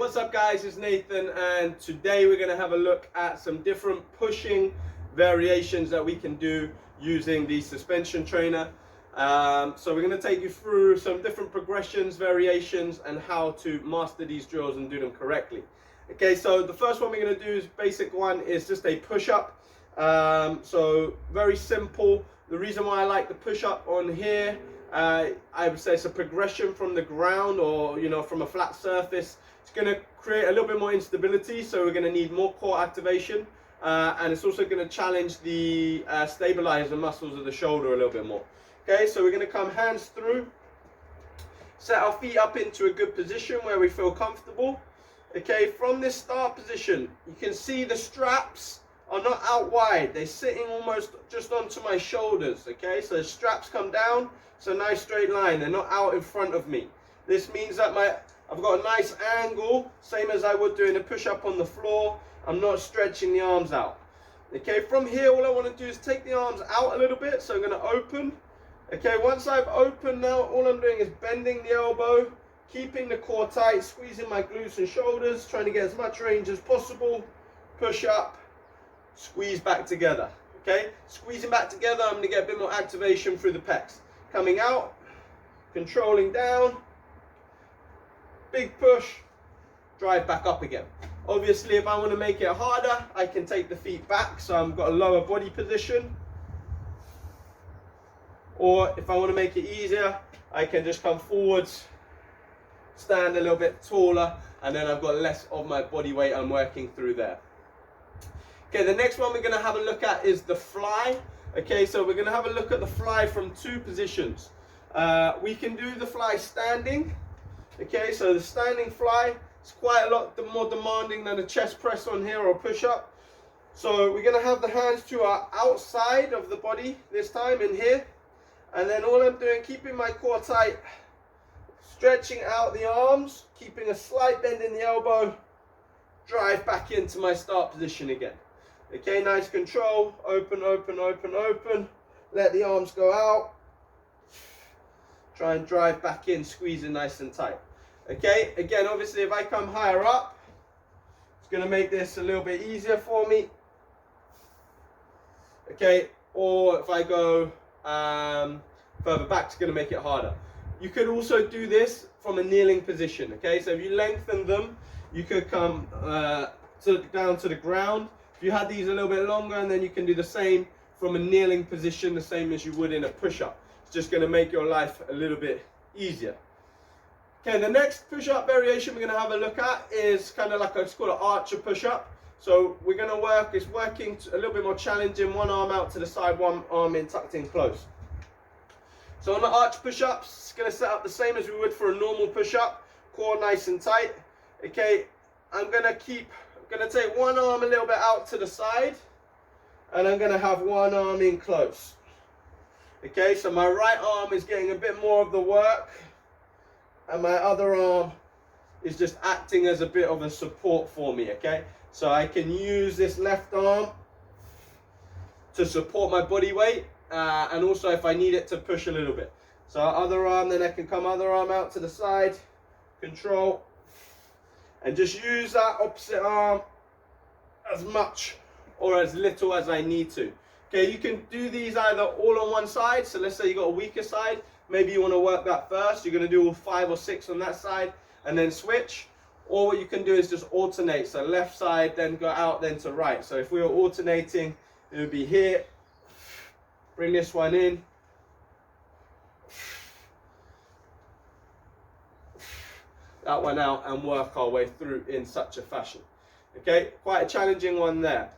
what's up guys, it's Nathan, and today we're going to have a look at some different pushing variations that we can do using the suspension trainer. So we're going to take you through some different progressions, variations, and how to master these drills and do them correctly. Okay, so the first one we're going to do is basic one, is just a push-up. So very simple. The reason why I like the push-up on here, I would say it's a progression from the ground, or from a flat surface. It's going to create a little bit more instability, so we're going to need more core activation, and it's also going to challenge the stabilizer muscles of the shoulder a little bit more. Okay, so we're going to come hands through, set our feet up into a good position where we feel comfortable. Okay, from this start position, you can see the straps are not out wide, they're sitting almost just onto my shoulders. Okay, so the straps come down, it's a nice straight line, they're not out in front of me. This means that I've got a nice angle, same as I would doing a push-up on the floor. I'm not stretching the arms out. Okay, from here all I want to do is take the arms out a little bit, so I'm going to open. Okay, once I've opened now, all I'm doing is bending the elbow, keeping the core tight, squeezing my glutes and shoulders, trying to get as much range as possible. Push up, squeeze back together. Okay, squeezing back together, I'm going to get a bit more activation through the pecs. Coming out, controlling down, big push, drive back up again. Obviously, if I want to make it harder, I can take the feet back, so I've got a lower body position. Or if I want to make it easier, I can just come forwards, stand a little bit taller, and then I've got less of my body weight I'm working through there. Okay, the next one we're going to have a look at is the fly. Okay, so we're going to have a look at the fly from two positions. We can do the fly standing. Okay, so the standing fly is quite a lot more demanding than a chest press on here or push up. So we're going to have the hands to our outside of the body this time in here. And then all I'm doing, keeping my core tight, stretching out the arms, keeping a slight bend in the elbow, drive back into my start position again. Okay, nice control, open, open, open, open, let the arms go out, try and drive back in, squeeze it nice and tight. Okay, again, obviously if I come higher up, it's going to make this a little bit easier for me. Okay, or if I go further back, it's going to make it harder. You could also do this from a kneeling position. Okay, so if you lengthen them, you could come down to the ground. If you had these a little bit longer, and then you can do the same from a kneeling position, the same as you would in a push-up. It's just going to make your life a little bit easier. Okay, the next push-up variation we're going to have a look at is kind of like it's called an archer push-up. So we're going to working a little bit more challenging, one arm out to the side, one arm in tucked in close. So on the arch push-ups, it's going to set up the same as we would for a normal push-up, core nice and tight. Okay, I'm going to take one arm a little bit out to the side, and I'm going to have one arm in close. Okay, so my right arm is getting a bit more of the work, and my other arm is just acting as a bit of a support for me. Okay, so I can use this left arm to support my body weight, and also if I need it to push a little bit. So other arm, then I can come other arm out to the side, control, and just use that opposite arm as much or as little as I need to. Okay, you can do these either all on one side. So let's say you got a weaker side, maybe you want to work that first. You're going to do all 5 or 6 on that side and then switch. Or what you can do is just alternate. So left side, then go out, then to right. So if we were alternating, it would be here. Bring this one in. That one out, and work our way through in such a fashion. Okay, quite a challenging one there.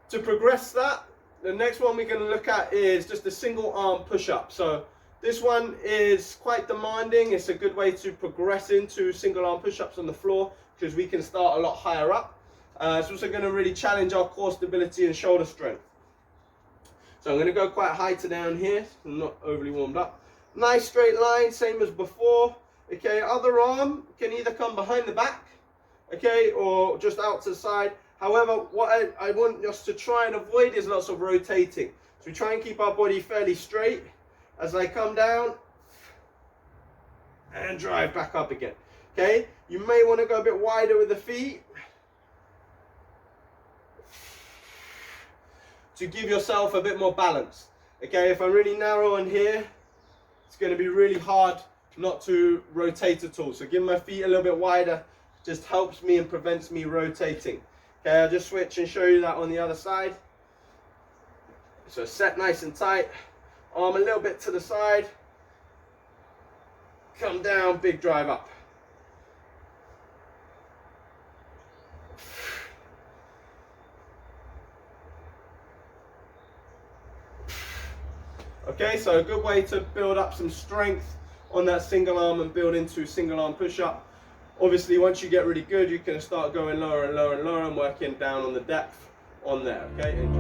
To progress that, the next one we're going to look at is just a single arm push-up. So this one is quite demanding. It's a good way to progress into single arm push-ups on the floor, because we can start a lot higher up. It's also going to really challenge our core stability and shoulder strength. So I'm going to go quite high to down here. I'm not overly warmed up. Nice straight line, same as before. Okay, other arm can either come behind the back, okay, or just out to the side. However, what I want us to try and avoid is lots of rotating. So we try and keep our body fairly straight as I come down and drive back up again. Okay, You may want to go a bit wider with the feet to give yourself a bit more balance. Okay, if I'm really narrow on here, it's going to be really hard not to rotate at all. So give my feet a little bit wider, just helps me and prevents me rotating. Okay, I'll just switch and show you that on the other side. So set nice and tight, arm a little bit to the side, come down, big drive up. Okay, so a good way to build up some strength on that single arm and build into single arm push-up. Obviously, once you get really good, you can start going lower and lower and lower and working down on the depth on there, okay? Enjoy.